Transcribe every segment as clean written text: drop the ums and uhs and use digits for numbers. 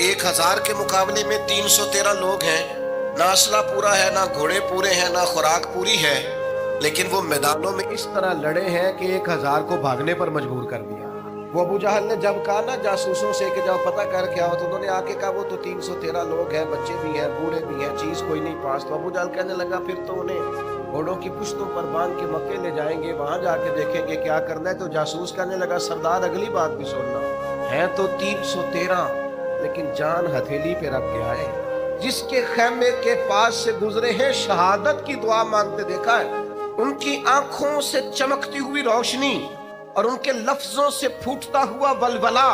1000 کے مقابلے میں 313 لوگ ہیں، نہ اسلحہ پورا ہے، نہ گھوڑے پورے ہیں، نہ خوراک پوری ہے، لیکن وہ میدانوں میں اس طرح لڑے ہیں کہ 1000 کو بھاگنے پر مجبور کر دیا۔ وہ ابو جہل نے جب کہا نا جاسوسوں سے کہ جاؤ پتہ کر کے آؤ، تو انہوں نے آ کے کہا وہ تو 313 لوگ ہیں، بچے بھی ہیں، بوڑھے بھی ہیں، چیز کوئی نہیں پاس۔ تو ابو جہل کہنے لگا پھر تو انہیں گھوڑوں کی پشتوں پر باندھ کے مکے لے جائیں گے، وہاں جا کے دیکھیں گے کیا کرنا ہے۔ تو جاسوس کہنے لگا سردار اگلی بات بھی سننا، ہیں تو 313 لیکن جان ہتھیلی پہ رکھ کے آئے، جس کے خیمے کے پاس سے گزرے ہیں شہادت کی دعا مانگتے دیکھا ہے، ان کی آنکھوں سے چمکتی ہوئی روشنی اور ان کے لفظوں سے پھوٹتا ہوا ولولہ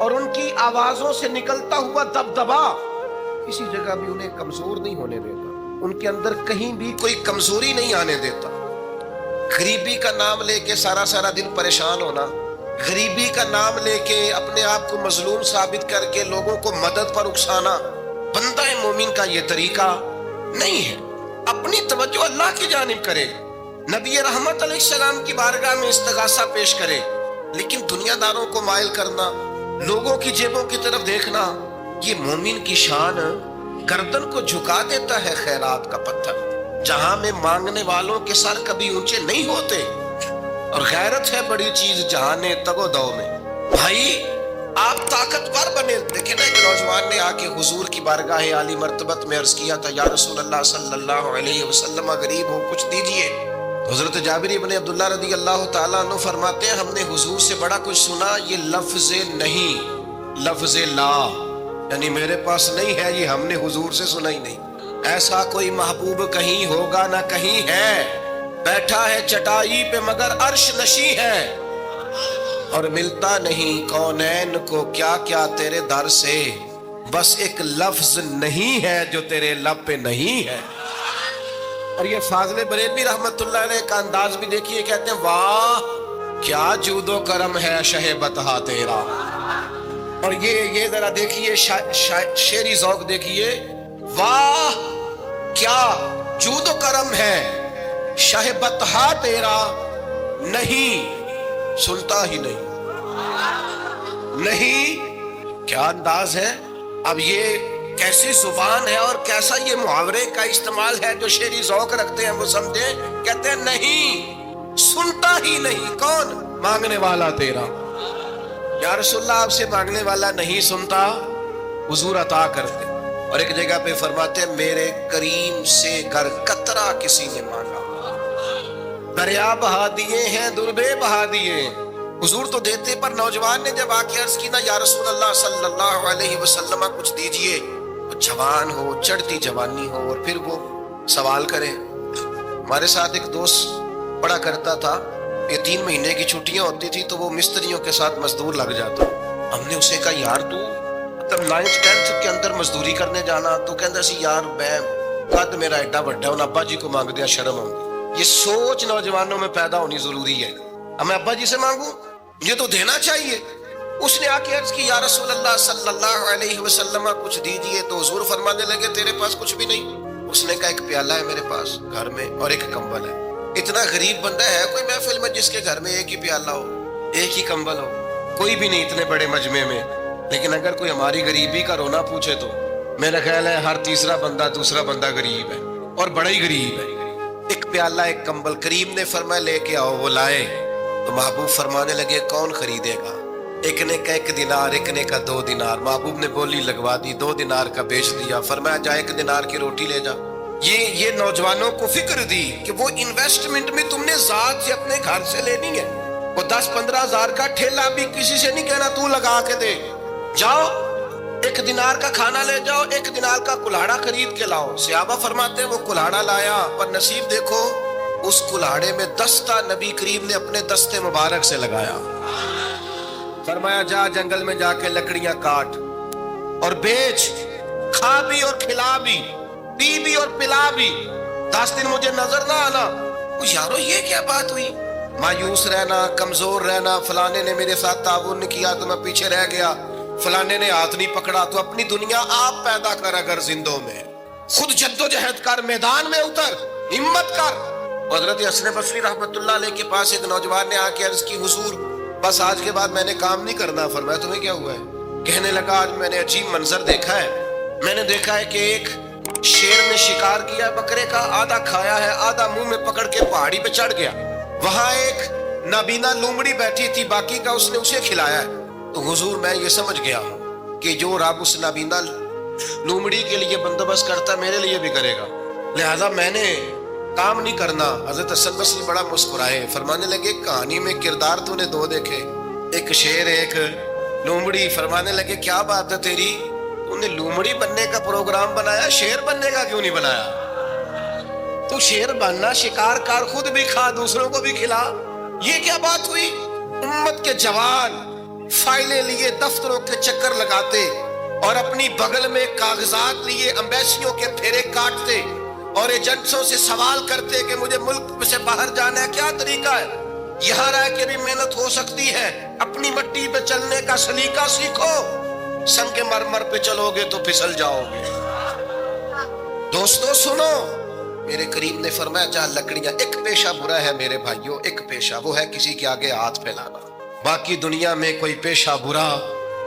اور ان کی آوازوں سے نکلتا ہوا دبدبا کسی جگہ بھی انہیں کمزور نہیں ہونے دیتا، ان کے اندر کہیں بھی کوئی کمزوری نہیں آنے دیتا۔ غریبی کا نام لے کے سارا سارا دن پریشان ہونا، غریبی کا نام لے کے اپنے آپ کو مظلوم ثابت کر کے لوگوں کو مدد پر اکسانا بندہ مومن کا یہ طریقہ نہیں ہے۔ اپنی توجہ اللہ کی جانب کرے، نبی رحمت علیہ السلام کی بارگاہ میں استغاثہ پیش کرے، لیکن دنیا داروں کو مائل کرنا، لوگوں کی جیبوں کی طرف دیکھنا، یہ مومن کی شان گردن کو جھکا دیتا ہے خیرات کا پتھر، جہاں میں مانگنے والوں کے سر کبھی اونچے نہیں ہوتے۔ اور غیرت ہے بڑی چیز جہانے تگ و دو میں۔ بھائی آپ طاقتور بنے۔ دیکھیں نا ایک نوجوان نے آ کے حضور کی بارگاہ عالی مرتبت میں عرض کیا تھا یا رسول اللہ صلی اللہ علیہ وسلم غریب ہوں کچھ دیجئے۔ حضرت جابر ابن عبداللہ رضی اللہ تعالیٰ عنہ فرماتے ہیں ہم نے حضور سے بڑا کچھ سنا، یہ لفظ نہیں، لفظ لا، یعنی میرے پاس نہیں ہے، یہ ہم نے حضور سے سنا ہی نہیں۔ ایسا کوئی محبوب کہیں ہوگا نہ کہیں ہے، بیٹھا ہے چٹائی پہ مگر عرش نشیں ہے، اور ملتا نہیں کونین کو کیا کیا تیرے در سے، بس ایک لفظ نہیں ہے جو تیرے لب پہ نہیں ہے۔ اور یہ فاضل بریلوی رحمت اللہ علیہ کا انداز بھی دیکھیے، کہتے ہیں واہ کیا جود و کرم ہے شہ بتہا تیرا۔ اور یہ ذرا دیکھیے شعری ذوق دیکھیے، واہ کیا جود و کرم ہے شہ بتہا تیرا، نہیں سنتا ہی نہیں، کیا انداز ہے۔ اب یہ کیسی زبان ہے اور کیسا یہ محاورے کا استعمال ہے، جو شعری ذوق رکھتے ہیں وہ سمجھیں، کہتے ہیں نہیں سنتا ہی نہیں، کون؟ مانگنے والا تیرا۔ یا رسول اللہ آپ سے مانگنے والا نہیں سنتا، حضور عطا کرتے۔ اور ایک جگہ پہ فرماتے ہیں میرے کریم سے گر قطرہ کسی نے مانگا، دریا بہا دیے ہیں دربے بہا دیے، حضور تو دیتے، پر نوجوان نے جب آ کے عرض کی نا یا رسول اللہ صلی اللہ علیہ وسلم کچھ دیجئے، جوان ہو، چڑھتی جوانی ہو، اور پھر وہ سوال کرے۔ ہمارے ساتھ ایک دوست پڑھا کرتا تھا، یہ 3 مہینے کی چھٹیاں ہوتی تھی تو وہ مستریوں کے ساتھ مزدور لگ جاتا۔ ہم نے اسے کہا یار تو تب 9th 10th کے اندر مزدوری کرنے جانا، تو کہندا سی یار میں قد میرا ایڈا بڑا ہے، ابا جی کو مانگ دیا شرم آؤں۔ یہ سوچ نوجوانوں میں پیدا ہونی ضروری ہے، اب میں ابا جی سے مانگوں، یہ تو دینا چاہیے۔ اس نے آ کے عرض کی یا رسول اللہ صلی اللہ علیہ وسلم کچھ دیجئے، تو حضور فرمانے لگے تیرے پاس کچھ بھی نہیں؟ اس نے کہا ایک پیالہ ہے میرے پاس گھر میں اور ایک کمبل ہے۔ اتنا غریب بندہ ہے کوئی محفل میں جس کے گھر میں ایک ہی پیالہ ہو، ایک ہی کمبل ہو؟ کوئی بھی نہیں اتنے بڑے مجمع میں۔ لیکن اگر کوئی ہماری غریبی کا رونا پوچھے تو میرا خیال ہے ہر تیسرا بندہ دوسرا بندہ غریب ہے، اور بڑا ہی غریب ہے۔ ایک پیالہ ایک کمبل، کریم نے فرمایا لے کے آؤ، وہ لائے تو محبوب فرمانے لگے کون خریدے گا؟ ایک نے کہا 1 دینار، ایک نے کہا 2 دینار۔ محبوب نے بولی لگوا دی، 2 دینار کا بیچ دیا، فرمایا جا 1 دینار کی روٹی لے جا۔ یہ نوجوانوں کو فکر دی کہ وہ انویسٹمنٹ میں تم نے ذات سے اپنے گھر سے لینی ہے، وہ 10-15 ہزار کا ٹھیلا بھی کسی سے نہیں کہنا تو لگا کے دے، جاؤ 1 دینار کا کھانا لے جاؤ، 1 دینار کا کلاڑا خرید کے لاؤ۔ صحابہ فرماتے ہیں وہ کلاڑا لایا، پر نصیب دیکھو اس کلاڑے میں دستہ نبی کریم نے اپنے دستے مبارک سے لگایا۔ فرمایا جا جنگل میں جا کے لکڑیاں کاٹ اور بیچ، کھا بھی اور کھلا بھی، پی بھی اور پلا بھی، 10 دن مجھے نظر نہ آنا۔ یارو یہ کیا بات ہوئی؟ مایوس رہنا، کمزور رہنا، فلانے نے میرے ساتھ تعاون نہیں کیا تو میں پیچھے رہ گیا، فلانے نے ہاتھ نہیں پکڑا، تو اپنی دنیا آپ پیدا کر، اگر زندوں میں خود جد و جہد کر، میدان میں اتر، ہمت کر۔ حضرت حسن بصری رحمت اللہ علیہ کے پاس ایک نوجوان نے آ کے عرض کی حضور بس آج کے بعد میں نے کام نہیں کرنا۔ فرمایا تمہیں کیا ہوا ہے؟ کہنے لگا آج میں نے عجیب منظر دیکھا ہے، میں نے دیکھا ہے کہ ایک شیر نے شکار کیا بکرے کا، آدھا کھایا ہے، آدھا منہ میں پکڑ کے پہاڑی پہ چڑھ گیا، وہاں ایک نابینا لومڑی بیٹھی تھی، باقی کا اس نے اسے کھلایا ہے۔ تو حضور میں یہ سمجھ گیا ہوں کہ جو رب اس نابینا لومڑی کے لیے بندوبست کرتا میرے لیے بھی کرے گا، لہذا میں نے کام نہیں کرنا۔ حضرت حسن بصری بڑا مسکرائے، فرمانے لگے کہانی میں کردار تو نے دو دیکھے، ایک شیر ایک لومڑی، فرمانے لگے کیا بات ہے تیری، تو نے لومڑی بننے کا پروگرام بنایا، شیر بننے کا کیوں نہیں بنایا؟ تو شیر بننا، شکار کار، خود بھی کھا دوسروں کو بھی کھلا، یہ کیا بات ہوئی؟ امت کے جوان فائلیں لیے دفتروں کے چکر لگاتے اور اپنی بغل میں کاغذات لیے امبیسیوں کے پھیرے کاٹتے اور ایجنٹوں سے سوال کرتے کہ مجھے ملک سے باہر جانا ہے، کیا طریقہ ہے؟ یہاں رہ کے بھی محنت ہو سکتی ہے، اپنی مٹی پہ چلنے کا سلیقہ سیکھو، سنگ مرمر پہ چلو گے تو پھسل جاؤ گے۔ دوستو سنو، میرے کریم نے فرمایا جہاں لکڑیاں، ایک پیشہ برا ہے میرے بھائیوں، ایک پیشہ وہ ہے کسی کے آگے ہاتھ پھیلانا۔ باقی دنیا میں کوئی پیشہ برا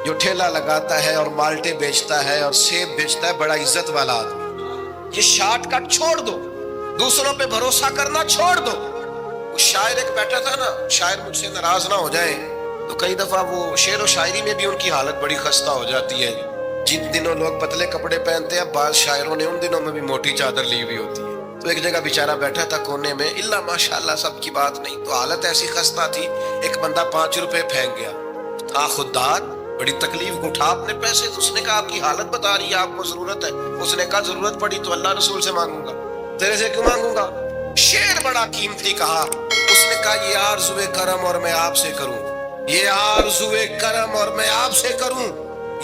جو ٹھیلا لگاتا ہے اور مالٹے بیچتا ہے اور سیب بیچتا ہے، بڑا عزت والا آدمی، یہ شارٹ کٹ چھوڑ دو، دوسروں پہ بھروسہ کرنا چھوڑ دو۔ وہ شاعر ایک بیٹھا تھا نا، شاعر مجھ سے ناراض نہ ہو جائیں تو کئی دفعہ وہ شعر و شاعری میں بھی ان کی حالت بڑی خستہ ہو جاتی ہے، جن دنوں لوگ پتلے کپڑے پہنتے ہیں، بعض شاعروں نے ان دنوں میں بھی موٹی چادر لی ہوئی ہوتی ہے۔ تو ایک جگہ بیچارہ بیٹھا تھا کونے میں، اللہ ماشاءاللہ سب کی بات نہیں، تو حالت ایسی خستہ تھی، ایک بندہ 5 روپے پھینک گیا، خوددار بڑی تکلیف کو اٹھا اپنے پیسے، تو اس نے کہا آپ کی حالت بتا رہی ہے، آپ کو ضرورت ہے؟ اس نے کہا ضرورت پڑی تو اللہ رسول سے مانگوں گا، تیرے سے کیوں مانگوں گا؟ شعر بڑا قیمتی کہا، اس نے کہا یہ آرزوئے کرم اور میں آپ سے کروں، یہ آرزوئے کرم اور میں آپ سے کروں،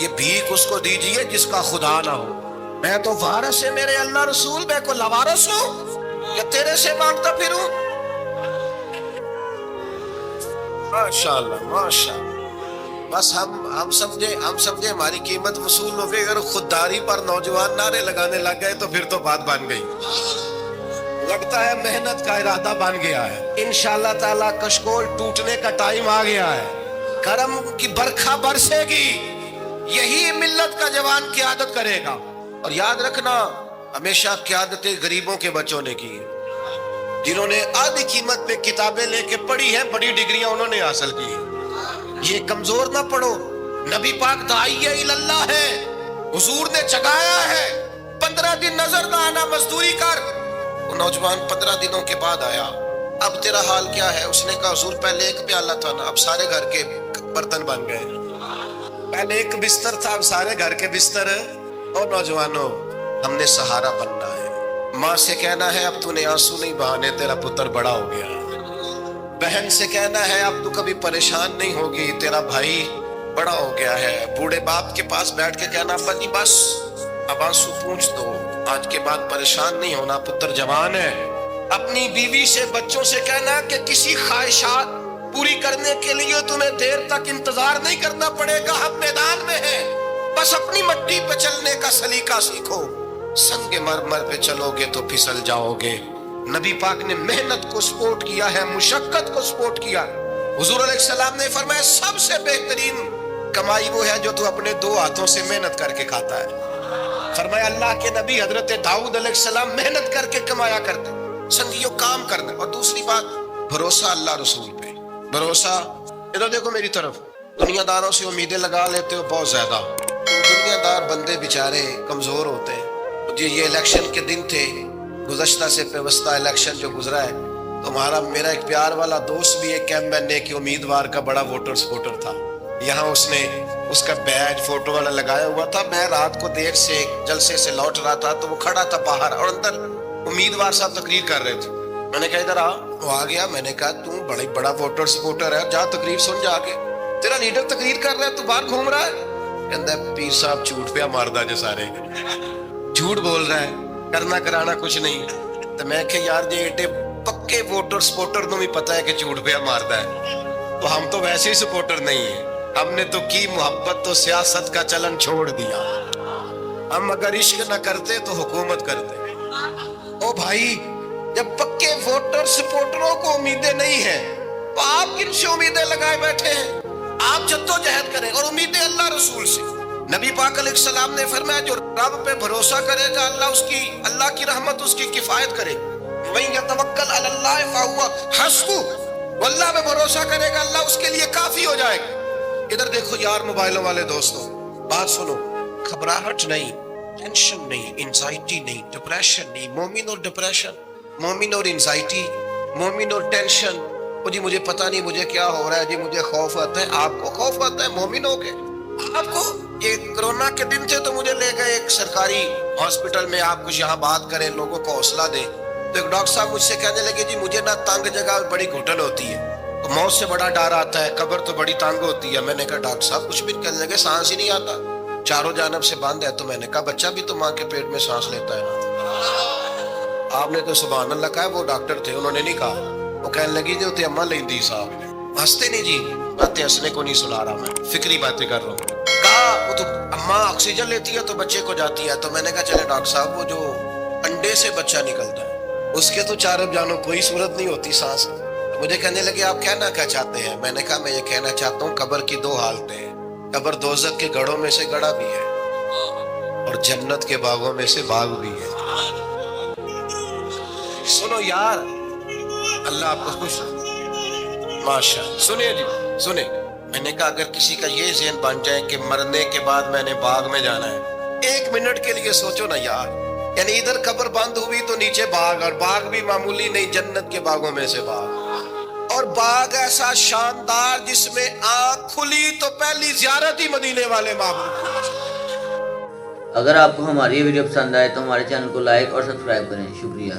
یہ بھیک اس کو دیجئے جس کا خدا نہ ہو، میں تو وارث ہے میرے اللہ رسول، میں کو لوارث ہوں یا تیرے سے مانگتا پھروں؟ ماشاءاللہ ماشاءاللہ، بس ہم سمجھے ہماری قیمت وصول ہو گئی، اگر خودداری پر نوجوان نعرے لگانے لگ گئے تو پھر تو بات بن گئی، لگتا ہے محنت کا ارادہ بن گیا ہے، انشاءاللہ تعالیٰ کشکول ٹوٹنے کا ٹائم آ گیا ہے، کرم کی برکھا برسے گی، یہی ملت کا جوان قیادت کرے گا۔ اور یاد رکھنا ہمیشہ قیادتیں غریبوں کے بچوں نے کی، جنہوں نے آدھی قیمت پہ کتابیں لے کے پڑھی ہیں، بڑی ڈگریاں انہوں نے حاصل کی ہیں، یہ کمزور نہ پڑھو۔ نبی پاک داعیہ اللہ ہے، حضور نے جگایا ہے، 15 دن نظر نہ آنا، مزدوری کر۔ وہ نوجوان 15 دنوں کے بعد آیا، اب تیرا حال کیا ہے؟ اس نے کہا حضور پہلے ایک پیالہ تھا نا، اب سارے گھر کے برتن بن گئے، پہلے ایک بستر تھا، اب سارے گھر کے بستر۔ اور نوجوانوں ہم نے سہارا بننا ہے، ماں سے کہنا ہے اب تو نے آنسو نہیں بہانے، تیرا پتر بڑا ہو گیا، بہن سے کہنا ہے اب تو کبھی پریشان نہیں ہوگی، تیرا بھائی بڑا ہو گیا ہے، بوڑھے باپ کے پاس بیٹھ کے کہنا ابا جی بس اب آنسو پونچھ دو، آج کے بعد پریشان نہیں ہونا، پتر جوان ہے۔ اپنی بیوی سے، بچوں سے کہنا کہ کسی خواہشات پوری کرنے کے لیے تمہیں دیر تک انتظار نہیں کرنا پڑے گا، ہم میدان میں ہیں، بس اپنی مٹی پہ چلنے کا سلیقہ سیکھو، سنگ مرمر پہ چلو گے تو پھسل جاؤ گے۔ نبی پاک نے محنت کو سپورٹ کیا ہے، مشقت کو سپورٹ کیا۔ حضور علیہ السلام نے فرمایا سب سے بہترین کمائی وہ ہے جو تو اپنے 2 ہاتھوں سے محنت کر کے کھاتا ہے۔ فرمایا اللہ کے نبی حضرت داؤد علیہ السلام محنت کر کے کمایا کرتے، سنگیوں کام کرنا۔ اور دوسری بات بھروسہ اللہ رسول پہ، بھروسہ۔ ادھر دیکھو میری طرف، دنیا داروں سے امیدیں لگا لیتے ہو بہت زیادہ، دنیا دار بندے بیچارے کمزور ہوتے ہیں۔ جی یہ الیکشن کے دن تھے، گزشتہ سے پیوستہ الیکشن جو گزرا ہے، تو میرا ایک پیار والا دوست بھی ایک ایم کے امیدوار کا بڑا ووٹر سپورٹر تھا، یہاں اس نے اس کا بیج فوٹو والا لگایا ہوا تھا۔ میں رات کو دیر سے جلسے سے لوٹ رہا تھا تو وہ کھڑا تھا باہر اور اندر امیدوار صاحب تقریر کر رہے تھے، میں نے کہا ادھر آ، وہ آ گیا، میں نے کہا تو بڑا ووٹر سپورٹر ہے، جا تقریر سن جا کے، تیرا لیڈر تقریر کر رہا ہے تو باہر گھوم رہا ہے۔ کہتا ہے پیر صاحب جھوٹ پہ ماردا جو سارے جھوٹ بول رہا ہے، کرنا کرانا کچھ نہیں۔ تو میں کہ یار جی ایڈے پکے ووٹر سپورٹر نو بھی پتا ہے کہ جھوٹ پہ ماردا ہے، تو ہم تو ویسے ہی سپورٹر نہیں ہیں، ہم نے تو کی محبت تو سیاست کا چلن چھوڑ دیا، ہم اگر عشق نہ کرتے تو حکومت کرتے۔ او بھائی جب پکے ووٹر سپورٹروں کو امیدیں نہیں ہیں تو آپ کن سے امیدیں لگائے بیٹھے ہیں؟ آپ جدوجہد کریں اور امیدیں اللہ رسول سے. نبی پاک علیہ السلام نے فرمایا جو رب پہ بھروسہ کرے گا اللہ کی رحمت اس کی کفایت کرے. وَمَن يَتَوَكَّلْ عَلَى اللَّهِ فَهُوَ حَسْبُهُ، وہ اللہ پہ بھروسہ کرے گا اللہ اس کے لیے کافی ہو جائے گا. ادھر دیکھو یار موبائلوں والے دوستوں، بات سنو. گھبراہٹ نہیں، ٹینشن نہیں، انزائٹی نہیں، ڈپریشن نہیں. مومن اور ڈپریشن، مومن اور انزائٹی، مومن اور ٹینشن. جی مجھے پتہ نہیں مجھے کیا ہو رہا ہے، جی مجھے خوف آتا ہے. آپ کو خوف آتا ہے مومن ہو کے؟ آپ کو یہ کرونا کے دن تھے تو مجھے لے گئے ایک سرکاری ہاسپٹل میں، آپ کچھ یہاں بات کریں، لوگوں کو حوصلہ دیں. تو ایک ڈاکٹر صاحب مجھ سے کہنے لگے جی مجھے نہ تنگ جگہ بڑی گھٹن ہوتی ہے، موت سے بڑا ڈر آتا ہے، قبر تو بڑی تنگ ہوتی ہے. میں نے کہا ڈاکٹر صاحب کچھ بھی. کہنے لگے سانس ہی نہیں آتا، چاروں جانب سے بند ہے. تو میں نے کہا بچہ بھی تو ماں کے پیٹ میں سانس لیتا ہے نا. آپ نے تو سبحان اللہ کہا. وہ ڈاکٹر تھے، انہوں نے نہیں کہا. وہ کہنے لگی جو تے اماں لیندی صاحب. ہنستے نہیں جی، باتیں ہنسنے کو نہیں سنا رہا، میں فکری باتیں کر رہا ہوں. کہا وہ تو اماں آکسیجن لیتی ہے تو بچے کو جاتی ہے. تو میں نے کہا چلے ڈاکٹر صاحب وہ جو انڈے سے بچہ نکلتا ہے اس کے تو چاروں جانوں کوئی صورت نہیں ہوتی سانس. مجھے کہنے لگے آپ کہنا کیا چاہتے ہیں؟ میں نے کہا میں یہ کہنا چاہتا ہوں قبر کی دو حالتیں ہیں. قبر دوزخ کے گڑھوں میں سے گڑھا بھی ہے اور جنت کے باغوں میں سے باغ بھی ہے. سنو یار، اللہ آپ کو خوش ماشاء. سنیں جی سنیں. میں نے کہا اگر کسی کا یہ ذہن بن جائے کہ مرنے کے بعد میں نے باغ میں جانا ہے، ایک منٹ کے لیے سوچو نا یار. یعنی ادھر قبر بند ہوئی تو نیچے باغ، اور باغ بھی معمولی نہیں، جنت کے باغوں میں سے باغ. اور باغ ایسا شاندار جس میں آنکھ کھلی تو پہلی زیارت ہی مدینے والے معبود. اگر آپ کو ہماری یہ ویڈیو پسند آئے تو ہمارے چینل کو لائک اور سبسکرائب کریں. شکریہ.